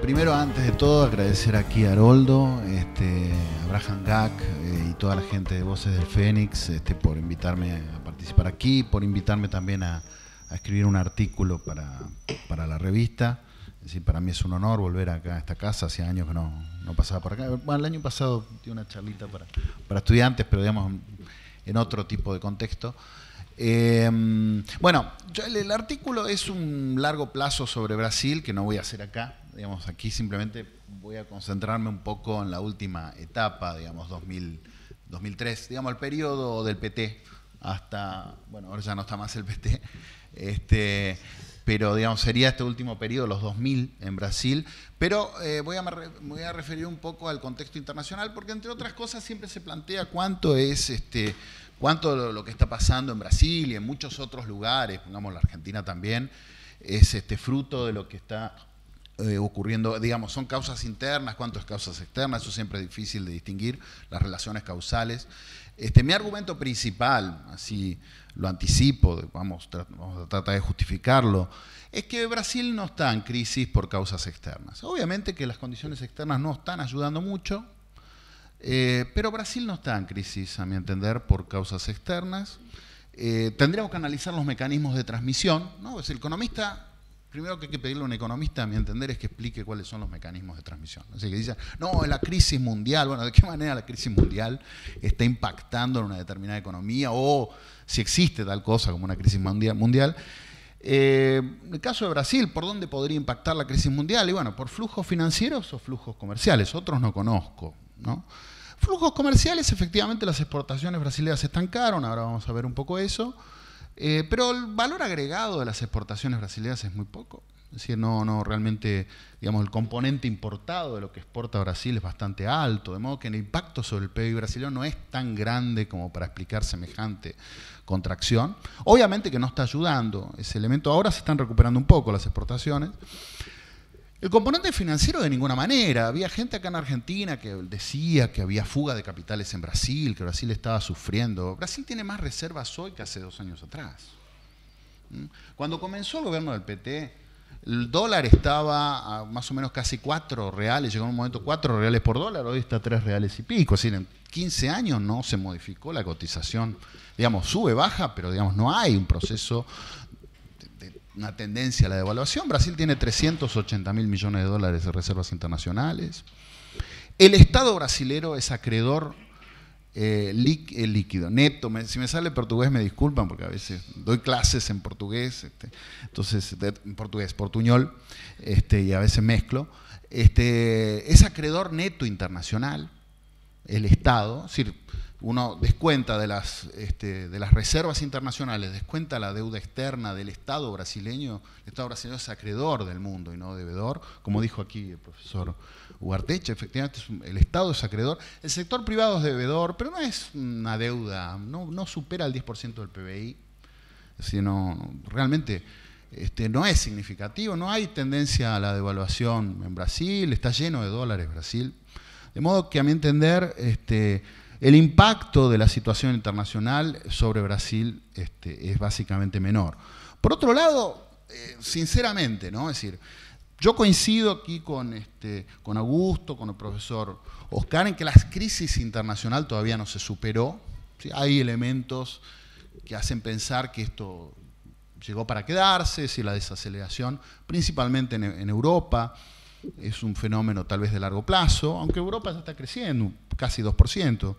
Primero, antes de todo, agradecer aquí a Haroldo, a Abraham Gack y toda la gente de Voces del Fénix por invitarme a participar aquí, por invitarme también a escribir un artículo para la revista. Es decir, para mí es un honor volver acá a esta casa. Hacía años que no pasaba por acá. Bueno, el año pasado di una charlita para estudiantes, pero digamos en otro tipo de contexto. Bueno, el artículo es un largo plazo sobre Brasil, que no voy a hacer acá. Digamos, aquí simplemente voy a concentrarme un poco en la última etapa, digamos, 2003, digamos, el periodo del PT hasta, bueno, ahora ya no está más el PT, pero digamos, sería este último periodo, los 2000 en Brasil, pero voy a referir un poco al contexto internacional, porque entre otras cosas siempre se plantea cuánto es cuánto lo que está pasando en Brasil y en muchos otros lugares, pongamos la Argentina también, es fruto de lo que está ocurriendo, digamos, son causas internas, cuánto es causas externas, eso siempre es difícil de distinguir, las relaciones causales. Mi argumento principal, así lo anticipo, vamos a tratar de justificarlo, es que Brasil no está en crisis por causas externas. Obviamente que las condiciones externas no están ayudando mucho, pero Brasil no está en crisis, a mi entender, por causas externas. Tendríamos que analizar los mecanismos de transmisión, ¿no? Pues el economista, primero que hay que pedirle a un economista, a mi entender, es que explique cuáles son los mecanismos de transmisión. Así que dicen, no, la crisis mundial, bueno, ¿de qué manera la crisis mundial está impactando en una determinada economía? O si existe tal cosa como una crisis mundial. En el caso de Brasil, ¿por dónde podría impactar la crisis mundial? Y bueno, ¿por flujos financieros o flujos comerciales? Otros no conozco, ¿no? Flujos comerciales, efectivamente las exportaciones brasileñas se estancaron, ahora vamos a ver un poco eso. Pero el valor agregado de las exportaciones brasileñas es muy poco. Es decir, no realmente, digamos, el componente importado de lo que exporta Brasil es bastante alto, de modo que el impacto sobre el PIB brasileño no es tan grande como para explicar semejante contracción. Obviamente que no está ayudando ese elemento. Ahora se están recuperando un poco las exportaciones. El componente financiero de ninguna manera. Había gente acá en Argentina que decía que había fuga de capitales en Brasil, que Brasil estaba sufriendo. Brasil tiene más reservas hoy que hace 2 años atrás. Cuando comenzó el gobierno del PT, el dólar estaba a más o menos casi 4 reales, llegó un momento 4 reales por dólar, hoy está 3 reales y pico. Es decir, en 15 años no se modificó la cotización. Digamos, sube, baja, pero digamos, no hay un proceso, una tendencia a la devaluación. Brasil tiene 380.000 millones de dólares de reservas internacionales. El Estado brasilero es acreedor líquido, neto. Si me sale portugués me disculpan porque a veces doy clases en portugués, entonces en portugués, portuñol, y a veces mezclo. Es acreedor neto internacional, el Estado, es decir, uno descuenta de las reservas internacionales, descuenta la deuda externa del Estado brasileño. El Estado brasileño es acreedor del mundo y no deudor, como dijo aquí el profesor Ugarteche. Efectivamente el Estado es acreedor. El sector privado es deudor, pero no es una deuda, no supera el 10% del PBI. Es decir, realmente no es significativo, no hay tendencia a la devaluación en Brasil, está lleno de dólares Brasil. De modo que, a mi entender, el impacto de la situación internacional sobre Brasil es básicamente menor. Por otro lado, sinceramente, ¿no? Es decir, yo coincido aquí con Augusto, con el profesor Oscar, en que la crisis internacional todavía no se superó. ¿Sí? Hay elementos que hacen pensar que esto llegó para quedarse, es decir, la desaceleración, principalmente en Europa, es un fenómeno tal vez de largo plazo, aunque Europa ya está creciendo, casi 2%,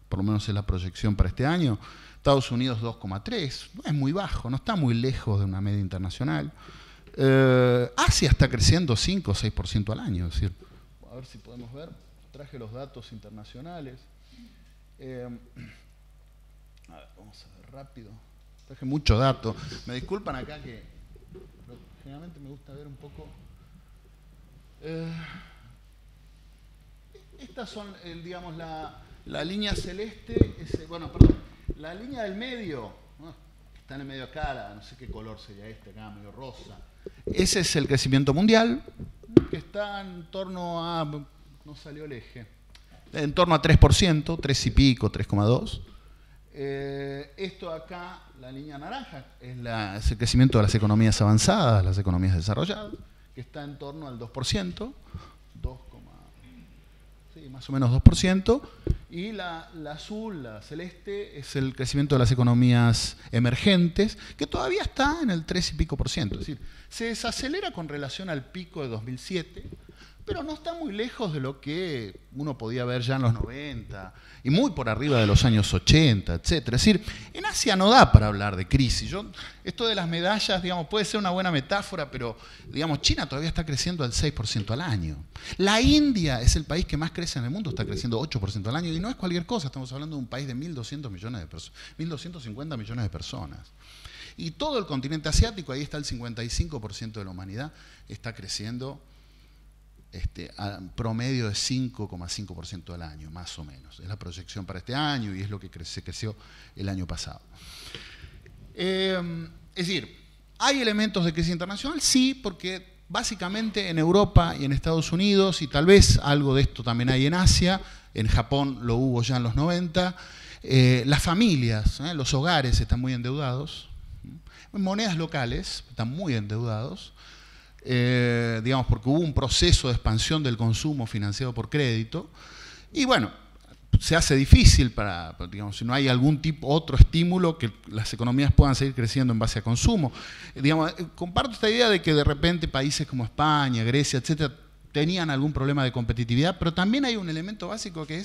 por lo menos es la proyección para este año. Estados Unidos 2,3%, no es muy bajo, no está muy lejos de una media internacional. Asia está creciendo 5 o 6% al año, es decir, a ver si podemos ver, traje los datos internacionales. A ver, vamos a ver rápido, traje mucho dato. Me disculpan acá que generalmente me gusta ver un poco. Estas son, digamos, la línea celeste, la línea del medio, ¿no? Está en el medio acá, no sé qué color sería acá, medio rosa. Ese es el crecimiento mundial, que está en torno a, no salió el eje, en torno a 3%, 3 y pico, 3,2. Esto acá, la línea naranja, es el crecimiento de las economías avanzadas, las economías desarrolladas, que está en torno al 2%, sí, más o menos 2%, y la azul, la celeste, es el crecimiento de las economías emergentes, que todavía está en el 3 y pico por ciento. Es decir, se desacelera con relación al pico de 2007, pero no está muy lejos de lo que uno podía ver ya en los 90, y muy por arriba de los años 80, etc. Es decir, en Asia no da para hablar de crisis. Esto de las medallas, digamos, puede ser una buena metáfora, pero digamos, China todavía está creciendo al 6% al año. La India es el país que más crece en el mundo, está creciendo 8% al año, y no es cualquier cosa, estamos hablando de un país de 1.200 millones de personas, 1.250 millones de personas. Y todo el continente asiático, ahí está el 55% de la humanidad, está creciendo a promedio de 5,5% al año, más o menos. Es la proyección para este año y es lo que se creció el año pasado. Es decir, ¿hay elementos de crisis internacional? Sí, porque básicamente en Europa y en Estados Unidos, y tal vez algo de esto también hay en Asia, en Japón lo hubo ya en los 90, las familias, los hogares están muy endeudados, monedas locales están muy endeudados, digamos, porque hubo un proceso de expansión del consumo financiado por crédito, y bueno, se hace difícil digamos, si no hay algún otro estímulo que las economías puedan seguir creciendo en base a consumo. Digamos, comparto esta idea de que de repente países como España, Grecia, etcétera, tenían algún problema de competitividad, pero también hay un elemento básico que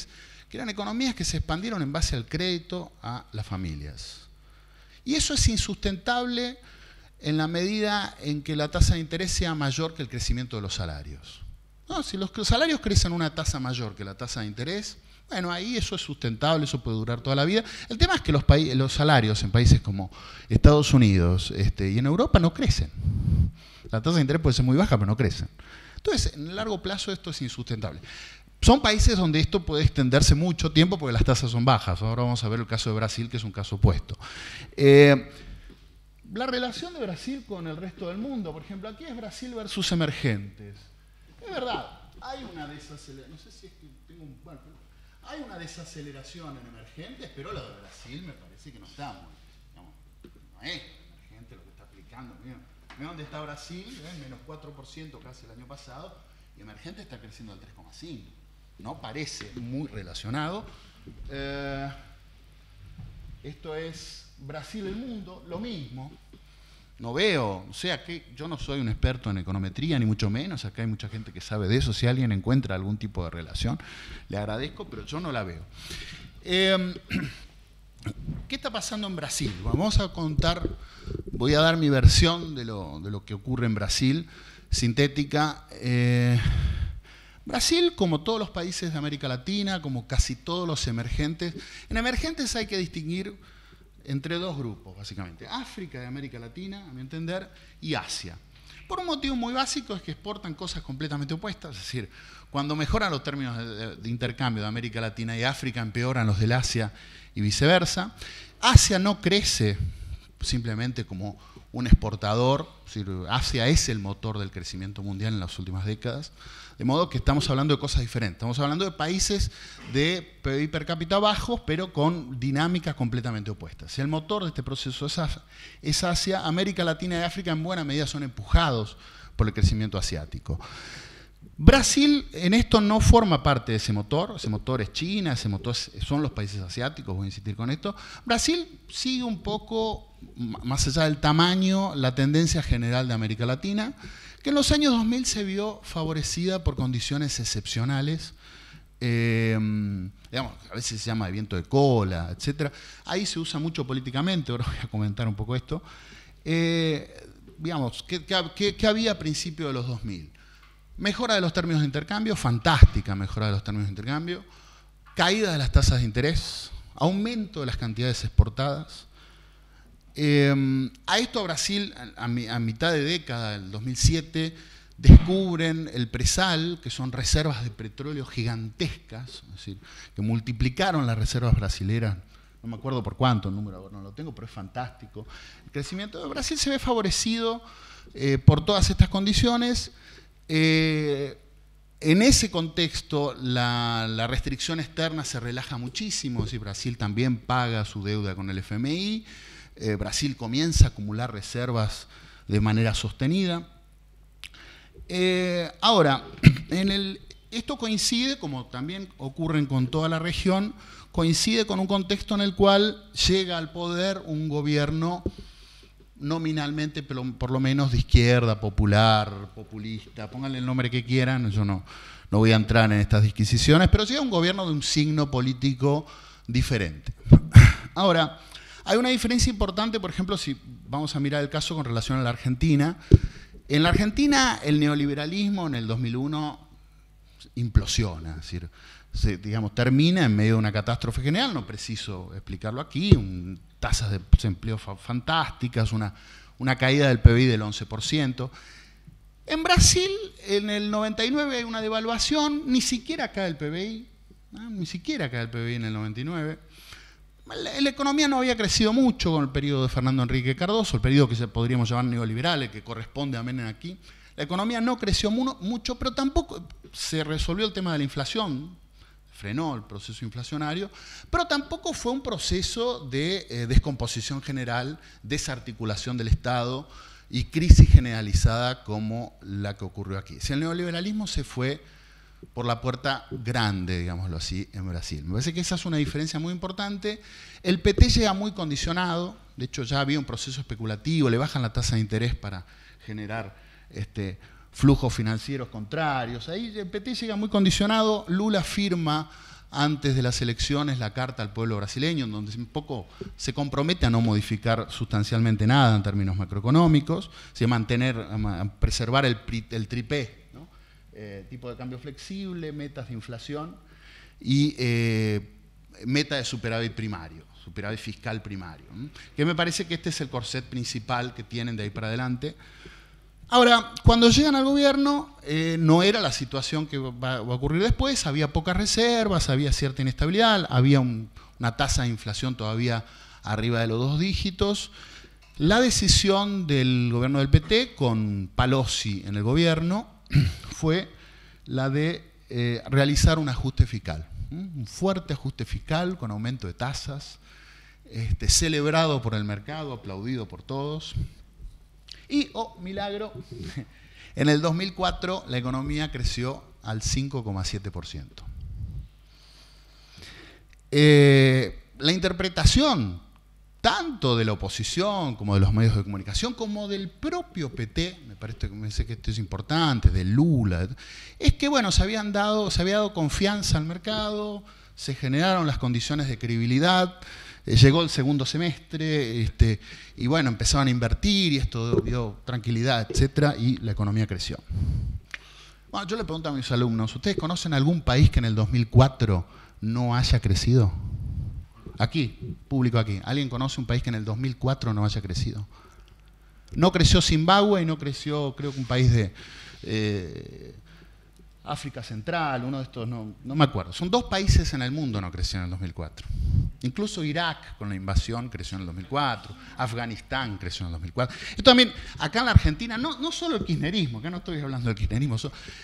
eran economías que se expandieron en base al crédito a las familias. Y eso es insustentable en la medida en que la tasa de interés sea mayor que el crecimiento de los salarios. No, si los salarios crecen a una tasa mayor que la tasa de interés, bueno, ahí eso es sustentable, eso puede durar toda la vida. El tema es que los salarios en países como Estados Unidos y en Europa no crecen. La tasa de interés puede ser muy baja, pero no crecen. Entonces, en el largo plazo esto es insustentable. Son países donde esto puede extenderse mucho tiempo porque las tasas son bajas. Ahora vamos a ver el caso de Brasil, que es un caso opuesto. La relación de Brasil con el resto del mundo, por ejemplo, aquí es Brasil versus emergentes. Es verdad, hay una desaceleración, no sé si es que tengo un... Bueno, hay una desaceleración en emergentes, pero la de Brasil me parece que no está muy... No es emergente lo que está aplicando. Miren dónde está Brasil, menos 4% casi el año pasado, y emergente está creciendo al 3,5%. No parece muy relacionado. Esto es Brasil, el mundo, lo mismo. No veo, o sea, que yo no soy un experto en econometría, ni mucho menos, acá hay mucha gente que sabe de eso, si alguien encuentra algún tipo de relación, le agradezco, pero yo no la veo. ¿Qué está pasando en Brasil? Vamos a contar, voy a dar mi versión de lo que ocurre en Brasil, sintética. Brasil, como todos los países de América Latina, como casi todos los emergentes, en emergentes hay que distinguir entre dos grupos, básicamente. África y América Latina, a mi entender, y Asia. Por un motivo muy básico, es que exportan cosas completamente opuestas. Es decir, cuando mejoran los términos de intercambio de América Latina y África, empeoran los del Asia y viceversa. Asia no crece simplemente como un exportador. Es decir, Asia es el motor del crecimiento mundial en las últimas décadas. De modo que estamos hablando de cosas diferentes. Estamos hablando de países de PIB per cápita bajos, pero con dinámicas completamente opuestas. Si el motor de este proceso es Asia, América Latina y África en buena medida son empujados por el crecimiento asiático. Brasil en esto no forma parte de ese motor es China, ese motor son los países asiáticos, voy a insistir con esto. Brasil sigue un poco, más allá del tamaño, la tendencia general de América Latina, que en los años 2000 se vio favorecida por condiciones excepcionales, digamos, a veces se llama de viento de cola, etc. Ahí se usa mucho políticamente, ahora voy a comentar un poco esto. Digamos, ¿qué había a principios de los 2000? Mejora de los términos de intercambio, fantástica mejora de los términos de intercambio, caída de las tasas de interés, aumento de las cantidades exportadas. A esto Brasil, a mitad de década, del 2007, descubren el presal, que son reservas de petróleo gigantescas, es decir, que multiplicaron las reservas brasileras, no me acuerdo por cuánto, el número no lo tengo, pero es fantástico. El crecimiento de Brasil se ve favorecido por todas estas condiciones. En ese contexto, la restricción externa se relaja muchísimo, es decir, Brasil también paga su deuda con el FMI, Brasil comienza a acumular reservas de manera sostenida. Ahora, esto coincide, como también ocurre con toda la región, coincide con un contexto en el cual llega al poder un gobierno nominalmente, pero por lo menos de izquierda, popular, populista, pónganle el nombre que quieran, yo no voy a entrar en estas disquisiciones, pero llega un gobierno de un signo político diferente. Ahora, hay una diferencia importante, por ejemplo, si vamos a mirar el caso con relación a la Argentina. En la Argentina, el neoliberalismo en el 2001 implosiona, es decir, digamos, termina en medio de una catástrofe general, no preciso explicarlo aquí, tasas de desempleo fantásticas, una caída del PBI del 11%. En Brasil, en el 99 hay una devaluación, ni siquiera cae el PBI, ¿no? Ni siquiera cae el PBI en el 99. La economía no había crecido mucho con el periodo de Fernando Henrique Cardoso, el periodo que podríamos llamar neoliberal, el que corresponde a Menem aquí. La economía no creció mucho, pero tampoco se resolvió el tema de la inflación, frenó el proceso inflacionario, pero tampoco fue un proceso de descomposición general, desarticulación del Estado y crisis generalizada como la que ocurrió aquí. Si el neoliberalismo se fue por la puerta grande, digámoslo así, en Brasil. Me parece que esa es una diferencia muy importante. El PT llega muy condicionado, de hecho ya había un proceso especulativo, le bajan la tasa de interés para generar flujos financieros contrarios. Ahí el PT llega muy condicionado, Lula firma antes de las elecciones la carta al pueblo brasileño, en donde un poco se compromete a no modificar sustancialmente nada en términos macroeconómicos, preservar el tripé, ¿no? Tipo de cambio flexible, metas de inflación y meta de superávit primario, superávit fiscal primario, ¿no? Que me parece que este es el corset principal que tienen de ahí para adelante. Ahora, cuando llegan al gobierno, no era la situación que va a ocurrir después, había pocas reservas, había cierta inestabilidad, había una tasa de inflación todavía arriba de los 2 dígitos. La decisión del gobierno del PT, con Palocci en el gobierno, fue la de realizar un ajuste fiscal, un fuerte ajuste fiscal con aumento de tasas, celebrado por el mercado, aplaudido por todos. Y, oh, milagro, en el 2004 la economía creció al 5,7%. La interpretación tanto de la oposición como de los medios de comunicación, como del propio PT, me parece que esto es importante, de Lula, es que bueno, se había dado confianza al mercado, se generaron las condiciones de credibilidad, llegó el segundo semestre y bueno, empezaban a invertir y esto dio tranquilidad, etcétera, y la economía creció. Bueno, yo le pregunto a mis alumnos, ¿ustedes conocen algún país que en el 2004 no haya crecido? Aquí, público aquí. ¿Alguien conoce un país que en el 2004 no haya crecido? No creció Zimbabue y no creció, creo que un país de África Central, uno de estos, no me acuerdo. Son 2 países en el mundo no crecieron en el 2004. Incluso Irak, con la invasión, creció en el 2004. Afganistán creció en el 2004. Y también, acá en la Argentina, no solo el kirchnerismo, acá no estoy hablando del kirchnerismo,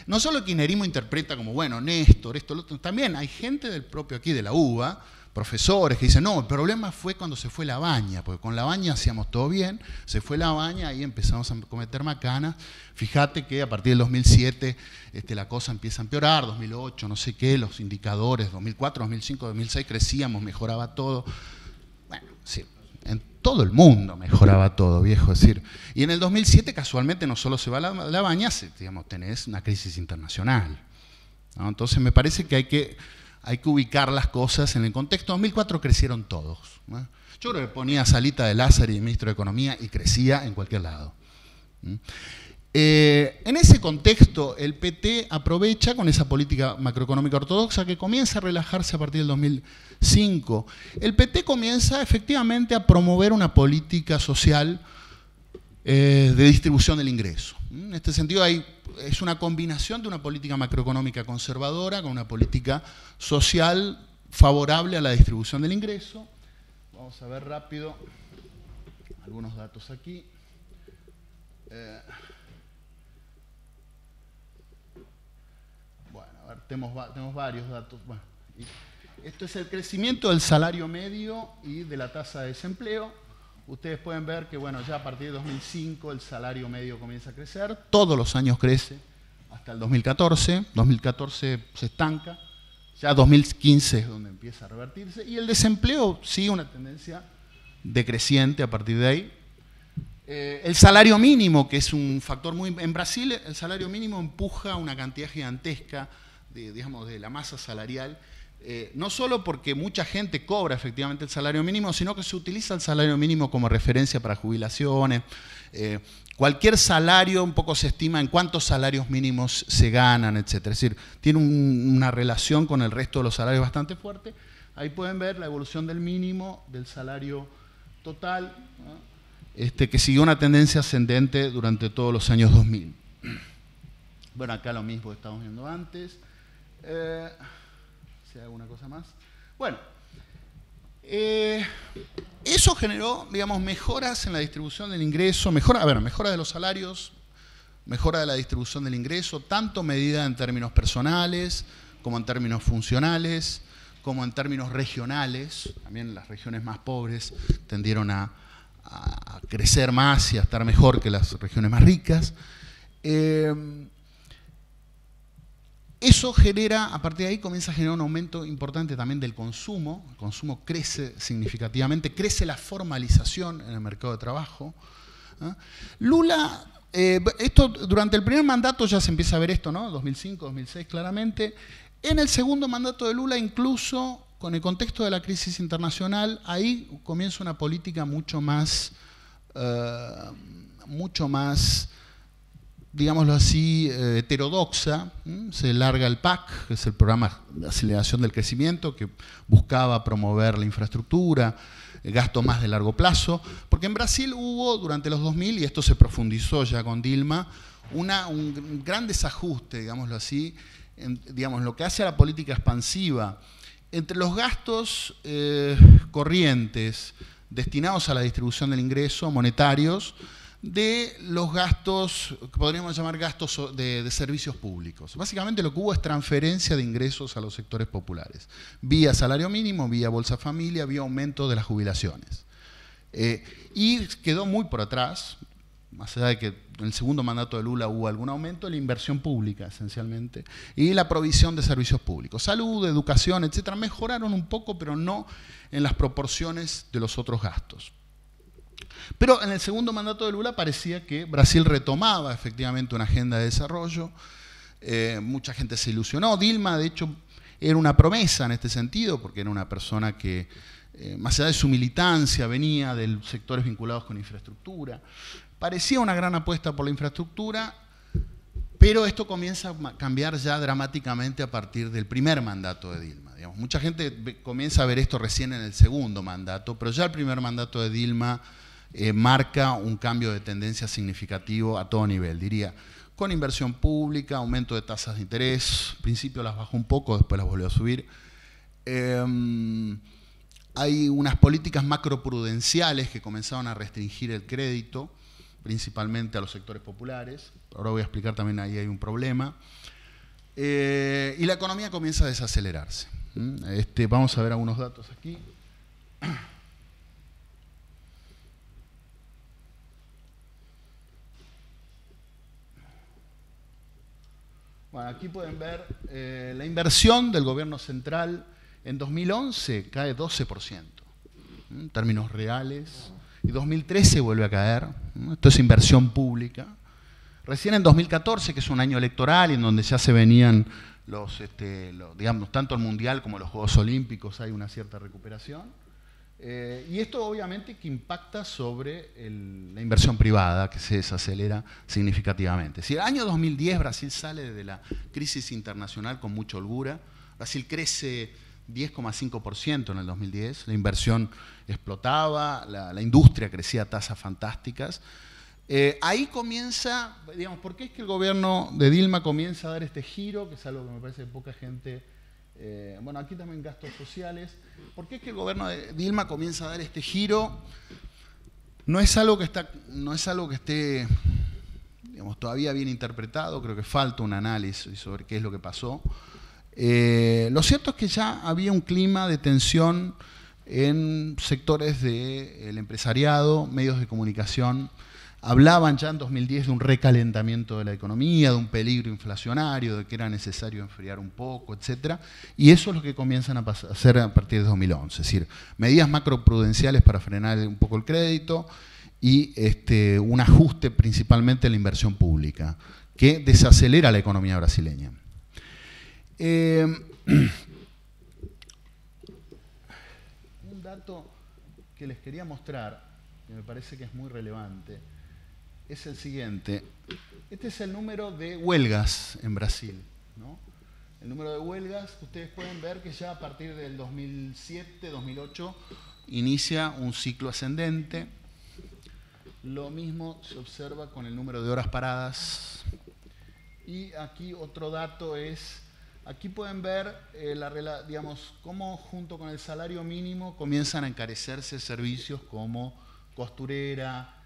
no solo el kirchnerismo interpreta como, bueno, Néstor, esto, lo otro, también hay gente del propio aquí, de la UBA, profesores que dicen, no, el problema fue cuando se fue Labaña, porque con Labaña hacíamos todo bien, se fue Labaña, ahí empezamos a cometer macanas. Fíjate que a partir del 2007 la cosa empieza a empeorar, 2008, no sé qué, los indicadores, 2004, 2005, 2006 crecíamos, mejoraba todo. Bueno, sí, en todo el mundo mejoraba todo, viejo, es decir. Y en el 2007 casualmente no solo se va Labaña, digamos, tenés una crisis internacional, ¿no? Entonces me parece que hay que ubicar las cosas en el contexto. En 2004 crecieron todos, ¿no? Yo creo que ponía a Salita de Lázari, ministro de Economía, y crecía en cualquier lado. En ese contexto, el PT aprovecha con esa política macroeconómica ortodoxa que comienza a relajarse a partir del 2005. El PT comienza efectivamente a promover una política social de distribución del ingreso. En este sentido es una combinación de una política macroeconómica conservadora con una política social favorable a la distribución del ingreso. Vamos a ver rápido algunos datos aquí. Bueno, a ver, tenemos varios datos. Bueno, esto es el crecimiento del salario medio y de la tasa de desempleo. Ustedes pueden ver que, bueno, ya a partir de 2005 el salario medio comienza a crecer. Todos los años crece hasta el 2014. 2014 se estanca. Ya 2015 es donde empieza a revertirse. Y el desempleo sigue una tendencia decreciente a partir de ahí. El salario mínimo, que es un factor muy... En Brasil, el salario mínimo empuja una cantidad gigantesca de la masa salarial, no solo porque mucha gente cobra efectivamente el salario mínimo, sino que se utiliza el salario mínimo como referencia para jubilaciones. Cualquier salario un poco se estima en cuántos salarios mínimos se ganan, etc. Es decir, tiene una relación con el resto de los salarios bastante fuerte. Ahí pueden ver la evolución del mínimo, del salario total, ¿no? Que siguió una tendencia ascendente durante todos los años 2000. Bueno, acá lo mismo que estábamos viendo antes. Si hay alguna cosa más. Bueno, eso generó, digamos, mejoras en la distribución del ingreso, mejora de los salarios, mejora de la distribución del ingreso, tanto medida en términos personales, como en términos funcionales, como en términos regionales. También las regiones más pobres tendieron a crecer más y a estar mejor que las regiones más ricas. Eso genera, a partir de ahí comienza a generar un aumento importante también del consumo. El consumo crece significativamente, crece la formalización en el mercado de trabajo. Lula, esto durante el primer mandato ya se empieza a ver esto, ¿no? 2005, 2006 claramente. En el segundo mandato de Lula, incluso con el contexto de la crisis internacional, ahí comienza una política mucho más, digámoslo así, heterodoxa. Se larga el PAC, que es el programa de aceleración del crecimiento, que buscaba promover la infraestructura, gasto más de largo plazo, porque en Brasil hubo durante los 2000, y esto se profundizó ya con Dilma, un gran desajuste, digámoslo así, digamos, lo que hace a la política expansiva, entre los gastos corrientes destinados a la distribución del ingreso, monetarios, de los gastos, que podríamos llamar gastos de servicios públicos. Básicamente lo que hubo es transferencia de ingresos a los sectores populares, vía salario mínimo, vía Bolsa Familia, vía aumento de las jubilaciones. Y quedó muy por atrás, más allá de que en el segundo mandato de Lula hubo algún aumento, la inversión pública esencialmente, y la provisión de servicios públicos. Salud, educación, etcétera, mejoraron un poco, pero no en las proporciones de los otros gastos. Pero en el segundo mandato de Lula parecía que Brasil retomaba efectivamente una agenda de desarrollo. Mucha gente se ilusionó. Dilma, de hecho, era una promesa en este sentido, porque era una persona que, más allá de su militancia, venía de sectores vinculados con infraestructura. Parecía una gran apuesta por la infraestructura, pero esto comienza a cambiar ya dramáticamente a partir del primer mandato de Dilma. Digamos, mucha gente comienza a ver esto recién en el segundo mandato, pero ya el primer mandato de Dilma marca un cambio de tendencia significativo a todo nivel, diría, con inversión pública, aumento de tasas de interés, al principio las bajó un poco, después las volvió a subir. Hay unas políticas macroprudenciales que comenzaron a restringir el crédito, principalmente a los sectores populares. Ahora voy a explicar también, ahí hay un problema. Y la economía comienza a desacelerarse. Vamos a ver algunos datos aquí. Bueno, aquí pueden ver la inversión del gobierno central en 2011 cae 12%, en términos reales, y 2013 vuelve a caer. Esto es inversión pública. Recién en 2014, que es un año electoral, en donde ya se venían digamos, tanto el Mundial como los Juegos Olímpicos, hay una cierta recuperación. Y esto obviamente que impacta sobre la inversión privada, que se desacelera significativamente. Si el año 2010 Brasil sale de la crisis internacional con mucha holgura, Brasil crece 10,5% en el 2010, la inversión explotaba, la industria crecía a tasas fantásticas. Ahí comienza, digamos, ¿por qué es que el gobierno de Dilma comienza a dar este giro? Que es algo que me parece que poca gente... bueno, aquí también gastos sociales. ¿Por qué es que el gobierno de Dilma comienza a dar este giro? No es algo que esté digamos, todavía bien interpretado, creo que falta un análisis sobre qué es lo que pasó. Lo cierto es que ya había un clima de tensión en sectores del empresariado, medios de comunicación. Hablaban ya en 2010 de un recalentamiento de la economía, de un peligro inflacionario, de que era necesario enfriar un poco, etc. Y eso es lo que comienzan a hacer a partir de 2011. Es decir, medidas macroprudenciales para frenar un poco el crédito y un ajuste principalmente en la inversión pública, que desacelera la economía brasileña. Un dato que les quería mostrar, que me parece que es muy relevante, es el siguiente. Este es el número de huelgas en Brasil, ¿no? El número de huelgas, ustedes pueden ver que ya a partir del 2007, 2008, inicia un ciclo ascendente. Lo mismo se observa con el número de horas paradas. Y aquí otro dato es, aquí pueden ver digamos, cómo junto con el salario mínimo comienzan a encarecerse servicios como costurera,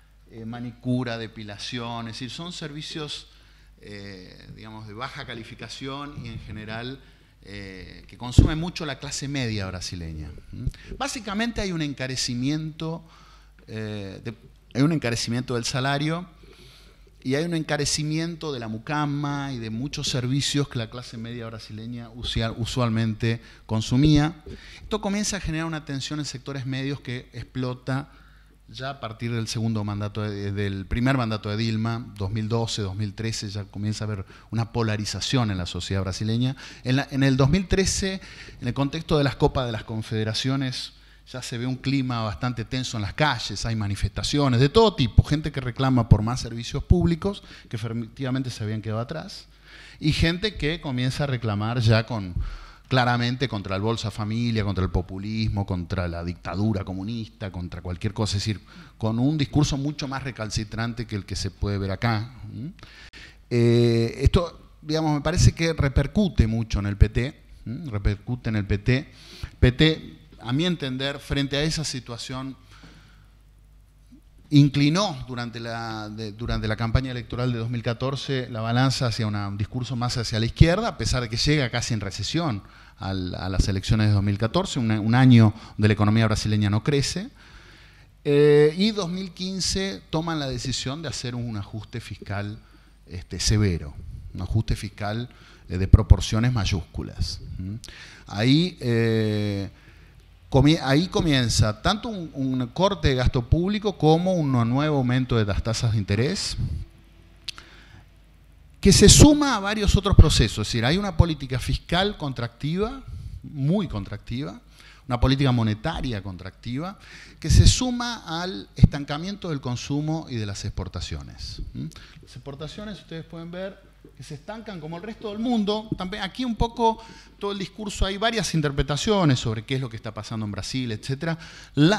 manicura, depilación, es decir, son servicios, digamos, de baja calificación y en general que consume mucho la clase media brasileña. Básicamente hay un encarecimiento, del salario y hay un encarecimiento de la mucama y de muchos servicios que la clase media brasileña usualmente consumía. Esto comienza a generar una tensión en sectores medios que explota ya a partir del del primer mandato de Dilma, 2012, 2013, ya comienza a haber una polarización en la sociedad brasileña. En el 2013, en el contexto de las Copas de las Confederaciones, ya se ve un clima bastante tenso en las calles, hay manifestaciones de todo tipo, gente que reclama por más servicios públicos, que efectivamente se habían quedado atrás, y gente que comienza a reclamar ya claramente contra el Bolsa Familia, contra el populismo, contra la dictadura comunista, contra cualquier cosa, es decir, con un discurso mucho más recalcitrante que el que se puede ver acá. Esto, digamos, me parece que repercute mucho en el PT, repercute en el PT. PT, a mi entender, frente a esa situación, inclinó durante la campaña electoral de 2014 la balanza hacia un discurso más hacia la izquierda, a pesar de que llega casi en recesión a las elecciones de 2014, un año donde la economía brasileña no crece, y 2015 toman la decisión de hacer un ajuste fiscal severo, un ajuste fiscal de proporciones mayúsculas. Ahí comienza tanto un corte de gasto público como un nuevo aumento de las tasas de interés, que se suma a varios otros procesos. Es decir, hay una política fiscal contractiva, muy contractiva, una política monetaria contractiva, que se suma al estancamiento del consumo y de las exportaciones. Las exportaciones, ustedes pueden ver, que se estancan como el resto del mundo. También aquí un poco todo el discurso, hay varias interpretaciones sobre qué es lo que está pasando en Brasil, etc.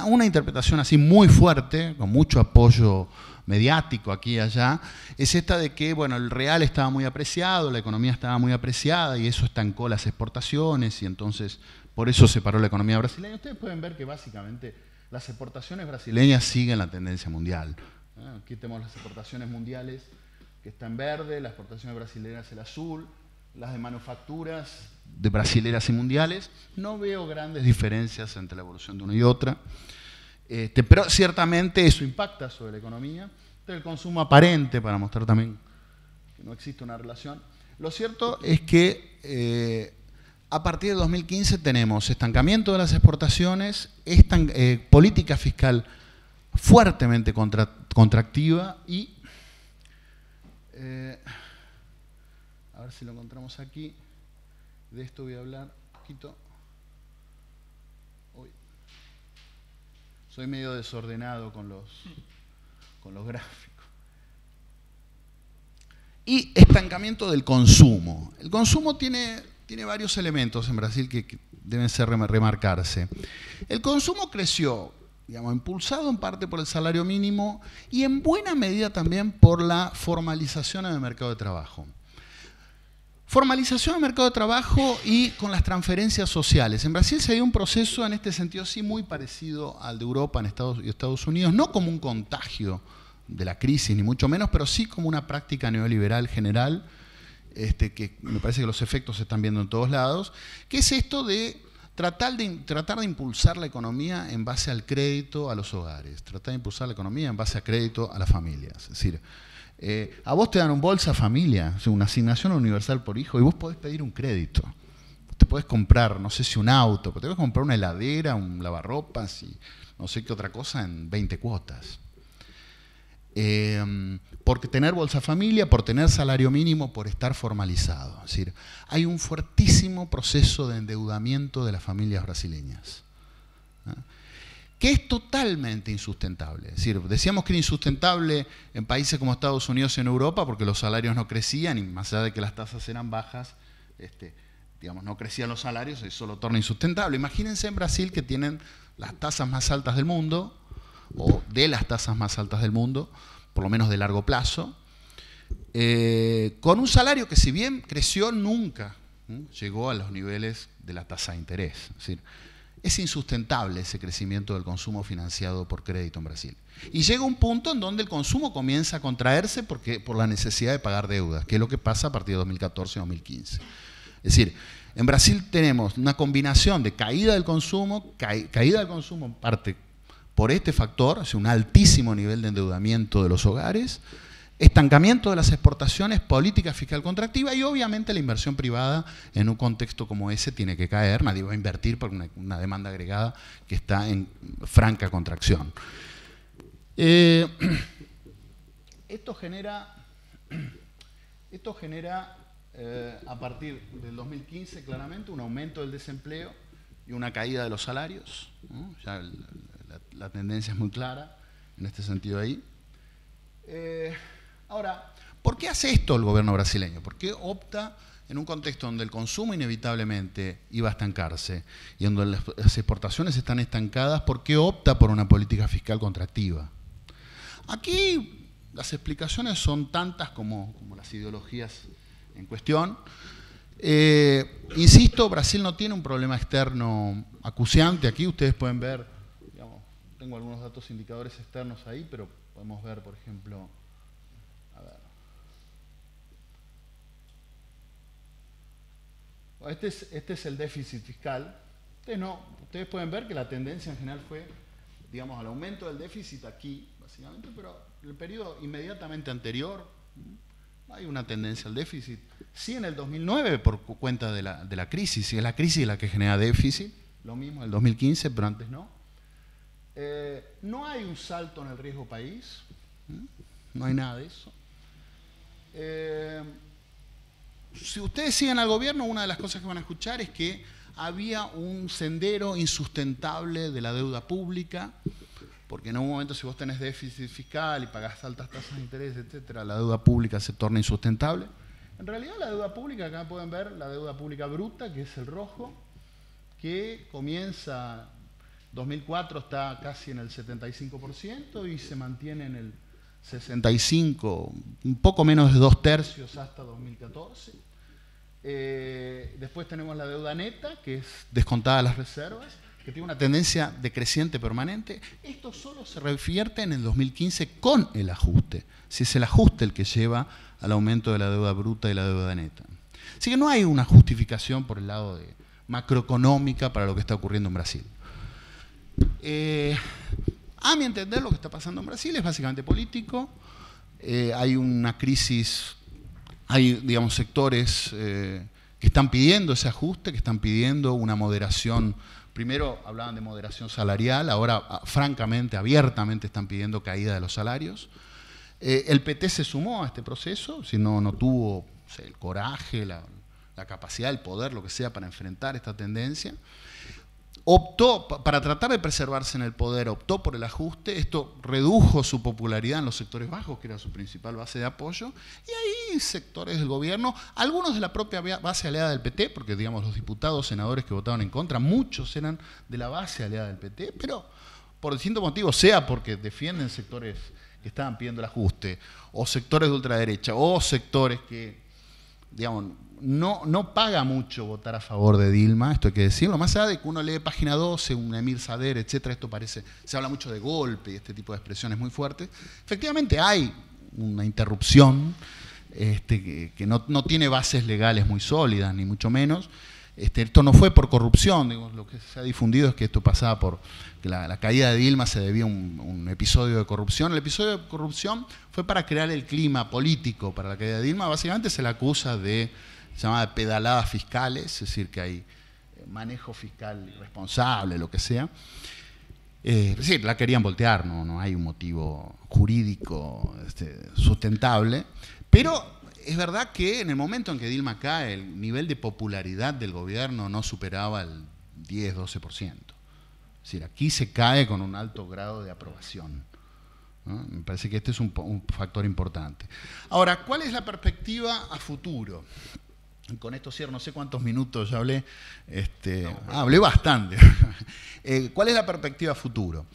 Una interpretación así muy fuerte, con mucho apoyo mediático aquí y allá, es esta de que, bueno, el real estaba muy apreciado, la economía estaba muy apreciada y eso estancó las exportaciones y entonces por eso se paró la economía brasileña. Ustedes pueden ver que básicamente las exportaciones brasileñas siguen la tendencia mundial. Aquí tenemos las exportaciones mundiales, que está en verde, las exportaciones brasileñas el azul, las de manufacturas de brasileras y mundiales. No veo grandes diferencias entre la evolución de una y otra, pero ciertamente eso impacta sobre la economía. El consumo aparente, para mostrar también que no existe una relación. Lo cierto es que a partir de 2015 tenemos estancamiento de las exportaciones, política fiscal fuertemente contractiva y a ver si lo encontramos aquí. De esto voy a hablar un poquito. Uy. Soy medio desordenado con los gráficos. Y estancamiento del consumo. El consumo tiene varios elementos en Brasil que deben remarcarse. El consumo creció, digamos, impulsado en parte por el salario mínimo y en buena medida también por la formalización en el mercado de trabajo. Formalización del mercado de trabajo y con las transferencias sociales. En Brasil se dio un proceso en este sentido sí muy parecido al de Europa y Estados Unidos, no como un contagio de la crisis, ni mucho menos, pero sí como una práctica neoliberal general, que me parece que los efectos se están viendo en todos lados, que es esto de tratar de impulsar la economía en base al crédito a los hogares, tratar de impulsar la economía en base a crédito a las familias. Es decir, a vos te dan un Bolsa Familia, o sea, una asignación universal por hijo, y vos podés pedir un crédito. Te podés comprar, no sé si un auto, pero te podés comprar una heladera, un lavarropas y no sé qué otra cosa en 20 cuotas. Por tener Bolsa Familia, por tener salario mínimo, por estar formalizado. Es decir, hay un fuertísimo proceso de endeudamiento de las familias brasileñas, ¿no?, que es totalmente insustentable. Es decir, decíamos que era insustentable en países como Estados Unidos y en Europa porque los salarios no crecían y más allá de que las tasas eran bajas, digamos, no crecían los salarios, eso lo torna insustentable. Imagínense en Brasil, que tienen las tasas más altas del mundo, o de las tasas más altas del mundo, por lo menos de largo plazo, con un salario que si bien creció nunca, ¿no?, llegó a los niveles de la tasa de interés. Es decir, es insustentable ese crecimiento del consumo financiado por crédito en Brasil. Y llega un punto en donde el consumo comienza a contraerse por la necesidad de pagar deudas, que es lo que pasa a partir de 2014 y 2015. Es decir, en Brasil tenemos una combinación de caída del consumo en parte por este factor, es un altísimo nivel de endeudamiento de los hogares, estancamiento de las exportaciones, política fiscal contractiva y obviamente la inversión privada en un contexto como ese tiene que caer, nadie va a invertir por una demanda agregada que está en franca contracción. Esto genera a partir del 2015 claramente un aumento del desempleo y una caída de los salarios, ¿no? Ya la tendencia es muy clara en este sentido ahí. Ahora, ¿por qué hace esto el gobierno brasileño? ¿Por qué opta en un contexto donde el consumo inevitablemente iba a estancarse y donde las exportaciones están estancadas? ¿Por qué opta por una política fiscal contractiva? Aquí las explicaciones son tantas como las ideologías en cuestión. Insisto, Brasil no tiene un problema externo acuciante. Aquí ustedes pueden ver, digamos, tengo algunos datos indicadores externos ahí, pero podemos ver, por ejemplo, a ver. Este es el déficit fiscal. Ustedes pueden ver que la tendencia en general fue, digamos, al aumento del déficit aquí, básicamente, pero en el periodo inmediatamente anterior hay una tendencia al déficit. Sí, en el 2009 por cuenta de la crisis, y es la crisis la que genera déficit, lo mismo en el 2015, pero antes no. No hay un salto en el riesgo país, no hay nada de eso. Si ustedes siguen al gobierno, una de las cosas que van a escuchar es que había un sendero insustentable de la deuda pública, porque en un momento si vos tenés déficit fiscal y pagás altas tasas de interés, etcétera, la deuda pública se torna insustentable. En realidad la deuda pública, acá pueden ver la deuda pública bruta, que es el rojo, que comienza, 2004 está casi en el 75% y se mantiene en el 65%, un poco menos de 2/3 hasta 2014. Después tenemos la deuda neta, que es descontada las reservas, que tiene una tendencia decreciente permanente. Esto solo se revierte en el 2015 con el ajuste. Si es el ajuste el que lleva al aumento de la deuda bruta y la deuda neta. Así que no hay una justificación por el lado de macroeconómica para lo que está ocurriendo en Brasil. A mi entender, lo que está pasando en Brasil es básicamente político. Hay una crisis, hay, digamos, sectores que están pidiendo ese ajuste, que están pidiendo una moderación. Primero hablaban de moderación salarial, ahora francamente, abiertamente están pidiendo caída de los salarios. El PT se sumó a este proceso, si no tuvo, o sea, el coraje, la capacidad, el poder, lo que sea, para enfrentar esta tendencia. Optó, para tratar de preservarse en el poder, optó por el ajuste. Esto redujo su popularidad en los sectores bajos, que era su principal base de apoyo, y hay sectores del gobierno, algunos de la propia base aliada del PT, porque digamos los diputados, senadores que votaron en contra, muchos eran de la base aliada del PT, pero por distintos motivos, sea porque defienden sectores que estaban pidiendo el ajuste, o sectores de ultraderecha, o sectores que, digamos, no paga mucho votar a favor de Dilma, esto hay que decirlo, más allá de que uno lee Página 12, un Emir Sader, etcétera, esto parece, se habla mucho de golpe y este tipo de expresiones muy fuertes. Efectivamente hay una interrupción que no tiene bases legales muy sólidas, ni mucho menos. Esto no fue por corrupción, digo, lo que se ha difundido es que esto pasaba por que la caída de Dilma se debía a un episodio de corrupción. El episodio de corrupción fue para crear el clima político para la caída de Dilma. Básicamente se la acusa de, se llama pedaladas fiscales, es decir, que hay manejo fiscal irresponsable, lo que sea. Es decir, la querían voltear, no hay un motivo jurídico sustentable, pero es verdad que en el momento en que Dilma cae, el nivel de popularidad del gobierno no superaba el 10-12%. Es decir, aquí se cae con un alto grado de aprobación, ¿no? Me parece que este es un factor importante. Ahora, ¿cuál es la perspectiva a futuro? Y con esto cierro, no sé cuántos minutos ya hablé. Hablé bastante. ¿Cuál es la perspectiva a futuro?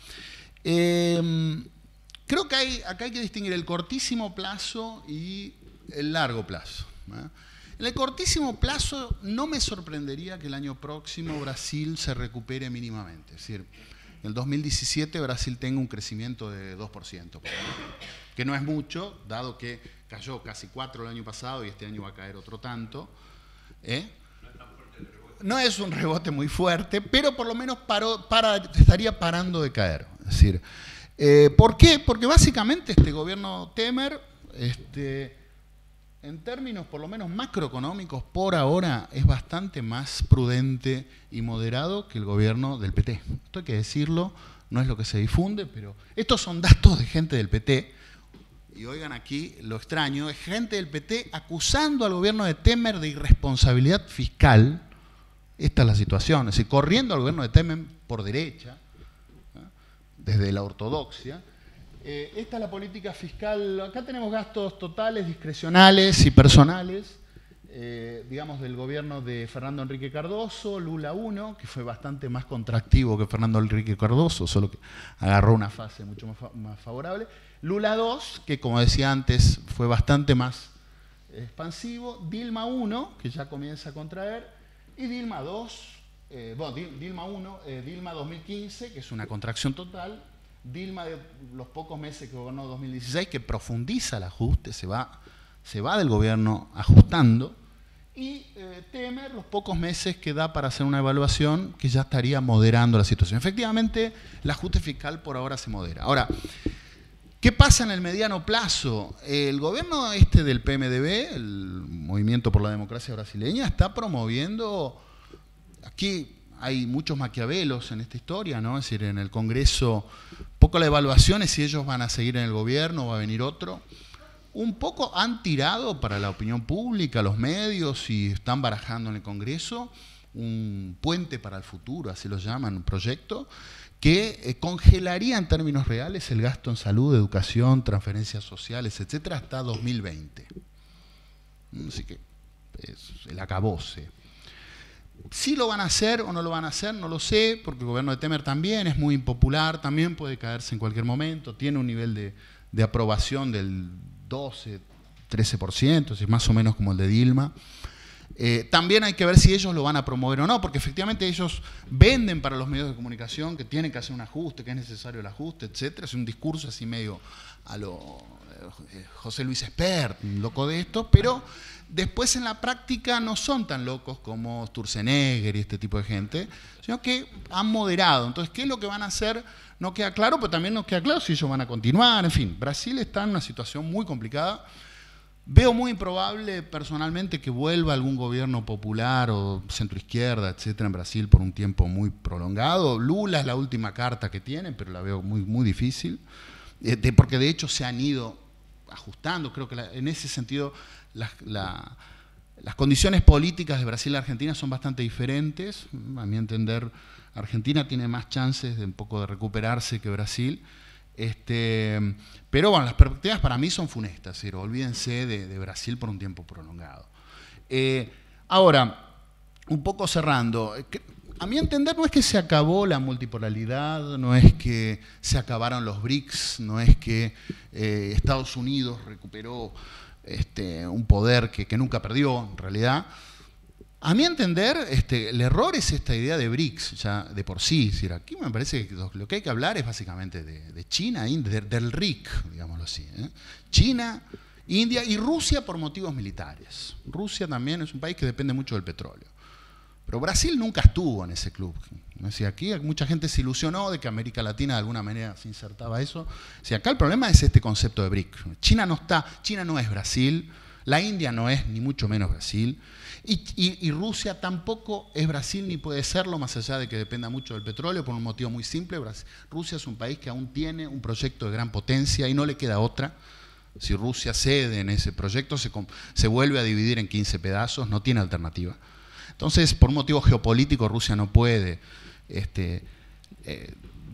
Creo que acá hay que distinguir el cortísimo plazo y el largo plazo. En el cortísimo plazo no me sorprendería que el año próximo Brasil se recupere mínimamente. Es decir, en el 2017 Brasil tenga un crecimiento de 2%, que no es mucho, dado que cayó casi 4 el año pasado y este año va a caer otro tanto. No es un rebote muy fuerte, pero por lo menos estaría parando de caer. Es decir, ¿por qué? Porque básicamente este gobierno Temer, en términos por lo menos macroeconómicos, por ahora es bastante más prudente y moderado que el gobierno del PT. Esto hay que decirlo, no es lo que se difunde, pero estos son datos de gente del PT. Y oigan aquí lo extraño, es gente del PT acusando al gobierno de Temer de irresponsabilidad fiscal. Esta es la situación, es decir, corriendo al gobierno de Temer por derecha, ¿no? Desde la ortodoxia. Esta es la política fiscal. Acá tenemos gastos totales, discrecionales y personales, digamos, del gobierno de Fernando Henrique Cardoso, Lula 1, que fue bastante más contractivo que Fernando Henrique Cardoso, solo que agarró una fase mucho más favorable. Lula 2, que como decía antes, fue bastante más expansivo. Dilma 1, que ya comienza a contraer. Y Dilma 2, Dilma 1, Dilma 2015, que es una contracción total. Dilma de los pocos meses que gobernó 2016, que profundiza el ajuste, se va del gobierno ajustando. Y Temer, los pocos meses que da para hacer una evaluación, que ya estaría moderando la situación. Efectivamente, el ajuste fiscal por ahora se modera. Ahora, ¿qué pasa en el mediano plazo? El gobierno del PMDB, el Movimiento por la Democracia Brasileña, está promoviendo, aquí hay muchos maquiavelos en esta historia, ¿no? Es decir, en el Congreso, poco la evaluación es si ellos van a seguir en el gobierno o va a venir otro. Un poco han tirado para la opinión pública, los medios, y están barajando en el Congreso un puente para el futuro, así lo llaman, un proyecto, que congelaría en términos reales el gasto en salud, educación, transferencias sociales, etcétera, hasta 2020. Así que es el acabose. Si lo van a hacer o no lo van a hacer, no lo sé, porque el gobierno de Temer también es muy impopular, también puede caerse en cualquier momento, tiene un nivel de aprobación del 12-13%, es más o menos como el de Dilma. También hay que ver si ellos lo van a promover o no, porque efectivamente ellos venden para los medios de comunicación que tienen que hacer un ajuste, que es necesario el ajuste, etcétera. Es un discurso así medio a lo José Luis Espert, loco de esto, pero después en la práctica no son tan locos como Sturzenegger y este tipo de gente, sino que han moderado. Entonces, ¿qué es lo que van a hacer? No queda claro, pero también no queda claro si ellos van a continuar. En fin, Brasil está en una situación muy complicada. Veo muy improbable personalmente que vuelva algún gobierno popular o centroizquierda, etcétera, en Brasil por un tiempo muy prolongado. Lula es la última carta que tienen, pero la veo muy, muy difícil, porque de hecho se han ido ajustando. Creo que en ese sentido las condiciones políticas de Brasil y Argentina son bastante diferentes. A mi entender, Argentina tiene más chances de un poco de recuperarse que Brasil. Pero bueno, las perspectivas para mí son funestas, es decir, olvídense de Brasil por un tiempo prolongado. Ahora, un poco cerrando, a mi entender no es que se acabó la multipolaridad, no es que se acabaron los BRICS, no es que Estados Unidos recuperó un poder que nunca perdió, en realidad. A mi entender, el error es esta idea de BRICS, ya de por sí. Es decir, aquí me parece que lo que hay que hablar es básicamente de China, del RIC, digámoslo así. China, India y Rusia por motivos militares. Rusia también es un país que depende mucho del petróleo. Pero Brasil nunca estuvo en ese club. Aquí mucha gente se ilusionó de que América Latina de alguna manera se insertaba eso. Acá el problema es este concepto de BRIC. China no es Brasil, la India no es ni mucho menos Brasil, y Rusia tampoco es Brasil ni puede serlo, más allá de que dependa mucho del petróleo, por un motivo muy simple. Rusia es un país que aún tiene un proyecto de gran potencia y no le queda otra. Si Rusia cede en ese proyecto, se vuelve a dividir en 15 pedazos, no tiene alternativa. Entonces, por un motivo geopolítico, Rusia no puede,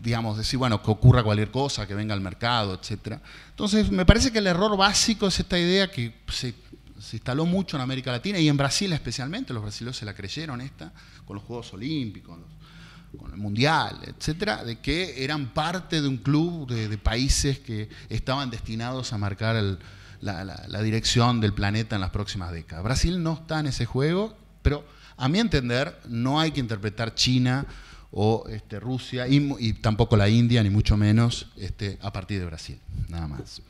digamos, decir, bueno, que ocurra cualquier cosa, que venga al mercado, etc. Entonces, me parece que el error básico es esta idea que se instaló mucho en América Latina y en Brasil especialmente. Los brasileños se la creyeron con los Juegos Olímpicos, con el Mundial, etcétera, de que eran parte de un club de países que estaban destinados a marcar la dirección del planeta en las próximas décadas. Brasil no está en ese juego, pero a mi entender no hay que interpretar China o Rusia y tampoco la India, ni mucho menos a partir de Brasil, nada más.